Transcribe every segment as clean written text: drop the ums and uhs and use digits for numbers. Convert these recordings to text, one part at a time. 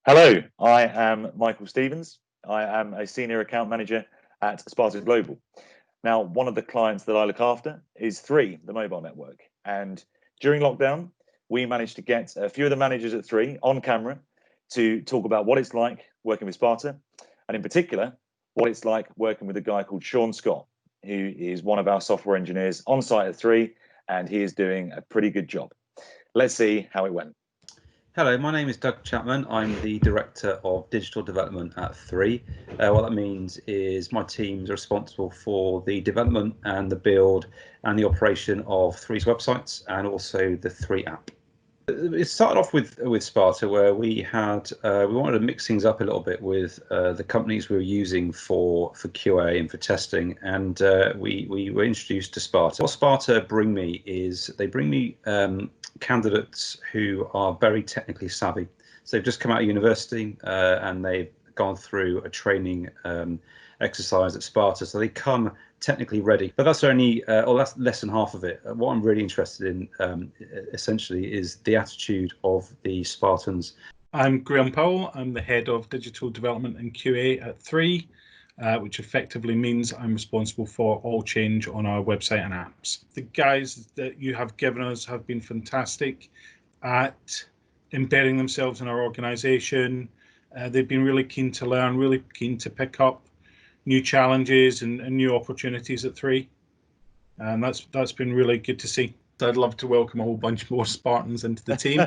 Hello, I am Michael Stevens. I am a senior account manager at Sparta Global. Now, one of the clients that I look after is 3, the mobile network. And during lockdown, we managed to get a few of the managers at 3 on camera to talk about what it's like working with Sparta, and in particular, what it's like working with a guy called Sean Scott, who is one of our software engineers on site at 3, and he is doing a pretty good job. Let's see how it went. Hello, my name is Doug Chapman. I'm the Director of Digital Development at 3. What that means is my teams are responsible for the development and the build and the operation of 3's websites and also the 3 app. It started off with Sparta, where we wanted to mix things up a little bit with the companies we were using for QA and for testing, and we were introduced to Sparta. What Sparta bring me is they bring me candidates who are very technically savvy. So they've just come out of university and they've gone through a training exercise at Sparta, so they come technically ready. But that's only, or that's less than half of it. What I'm really interested in, essentially, is the attitude of the Spartans. I'm Graham Powell. I'm the head of digital development and QA at 3, which effectively means I'm responsible for all change on our website and apps. The guys that you have given us have been fantastic at embedding themselves in our organisation. They've been really keen to learn, really keen to pick up new challenges and new opportunities at 3. And that's been really good to see. I'd love to welcome a whole bunch more Spartans into the team.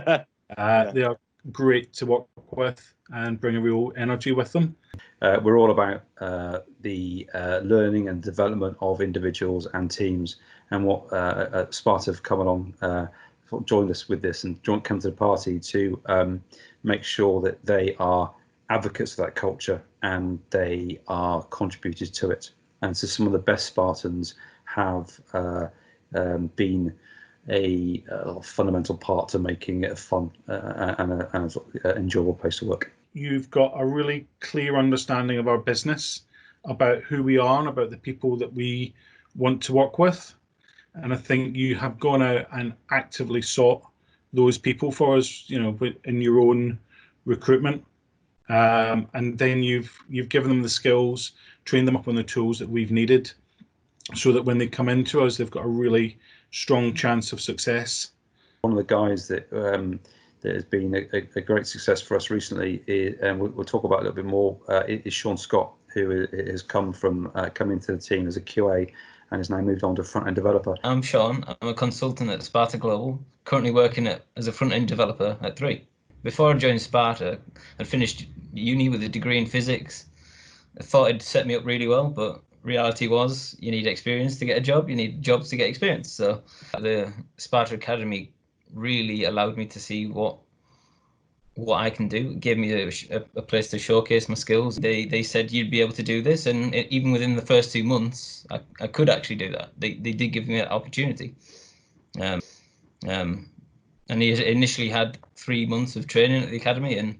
They are great to work with and bring a real energy with them. We're all about the learning and development of individuals and teams, and what Sparta have come along, joined us with this and come to the party to make sure that they are advocates of that culture and they are contributors to it. And so some of the best Spartans have been a fundamental part to making it a fun and an enjoyable place to work. You've got a really clear understanding of our business, about who we are and about the people that we want to work with. And I think you have gone out and actively sought those people for us, in your own recruitment. And then you've given them the skills, trained them up on the tools that we've needed, so that when they come into us, they've got a really strong chance of success. One of the guys that has been a great success for us recently, and we'll talk about a little bit more, is Sean Scott, who has come into the team as a QA and has now moved on to front-end developer. I'm Sean. I'm a consultant at Sparta Global, currently working as a front-end developer at 3. Before I joined Sparta, I'd finished uni with a degree in physics. I thought it'd set me up really well, but reality was you need experience to get a job, you need jobs to get experience. So the Sparta Academy really allowed me to see what I can do. It gave me a place to showcase my skills. They said you'd be able to do this, and even within the first 2 months, I could actually do that. They did give me that opportunity. And he initially had 3 months of training at the academy, and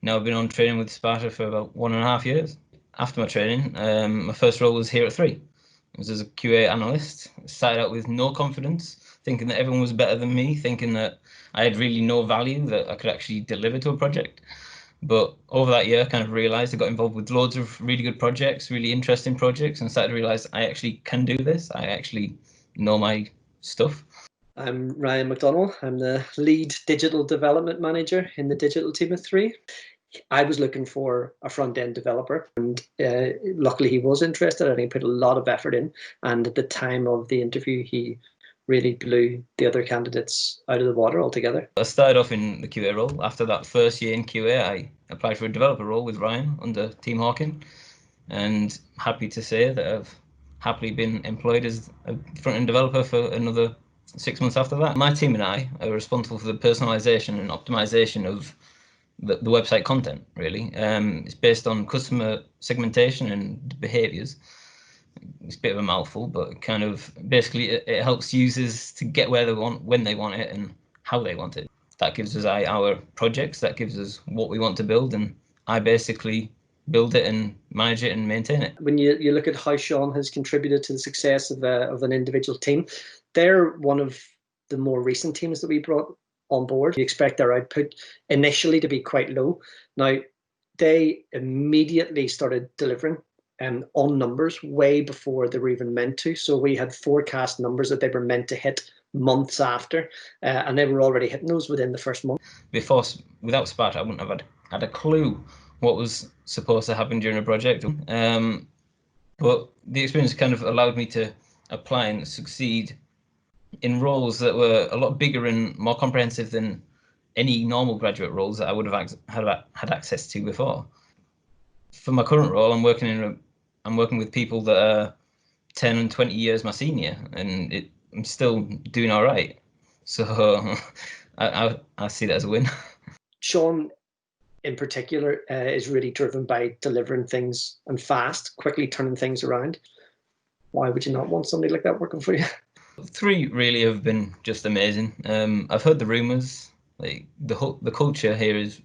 now I've been on training with Sparta for about 1.5 years. After my training, my first role was here at 3. It was as a QA analyst. I started out with no confidence, thinking that everyone was better than me, thinking that I had really no value that I could actually deliver to a project. But over that year, I kind of realized I got involved with loads of really good projects, really interesting projects, and started to realize I actually can do this. I actually know my stuff. I'm Ryan McDonald. I'm the lead digital development manager in the digital team at 3. I was looking for a front-end developer, and luckily he was interested, and he put a lot of effort in. And at the time of the interview, he really blew the other candidates out of the water altogether. I started off in the QA role. After that first year in QA, I applied for a developer role with Ryan under Team Hawking, and happy to say that I've happily been employed as a front-end developer for another 6 months after that. My team and I are responsible for the personalization and optimization of the website content, really. It's based on customer segmentation and behaviors. It's a bit of a mouthful, but kind of basically it helps users to get where they want, when they want it, and how they want it. That gives us our projects, that gives us what we want to build, and I basically build it and manage it and maintain it. When you look at how Sean has contributed to the success of an individual team, they're one of the more recent teams that we brought on board. You expect their output initially to be quite low. Now, they immediately started delivering on numbers way before they were even meant to. So we had forecast numbers that they were meant to hit months after, and they were already hitting those within the first month. Before, without Sparta, I wouldn't have had a clue what was supposed to happen during a project. But the experience kind of allowed me to apply and succeed in roles that were a lot bigger and more comprehensive than any normal graduate roles that I would have had access to before. For my current role, I'm working with people that are 10 and 20 years my senior, and I'm still doing all right. So I see that as a win. Sean, in particular, is really driven by delivering things and fast, quickly turning things around. Why would you not want somebody like that working for you? 3 really have been just amazing. I've heard the rumours. Like the culture here is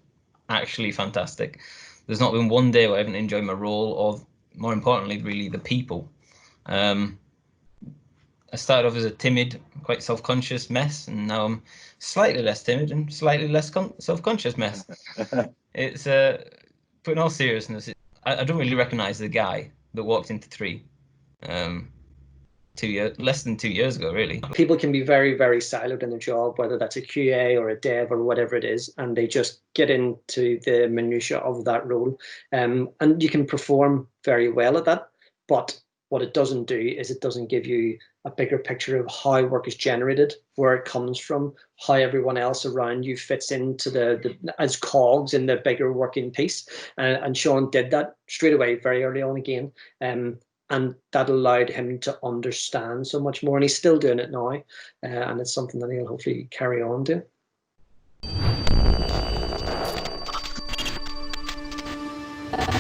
actually fantastic. There's not been one day where I haven't enjoyed my role, or more importantly, really the people. I started off as a timid, quite self-conscious mess, and now I'm slightly less timid and slightly less self-conscious mess. It's but in all seriousness, I don't really recognise the guy that walked into 3 less than 2 years ago, really. People can be very, very siloed in their job, whether that's a QA or a dev or whatever it is, and they just get into the minutiae of that role. And you can perform very well at that, but what it doesn't do is it doesn't give you a bigger picture of how work is generated, where it comes from, how everyone else around you fits into the as cogs in the bigger working piece. And Sean did that straight away, very early on again. And that allowed him to understand so much more, and he's still doing it now, and it's something that he'll hopefully carry on doing.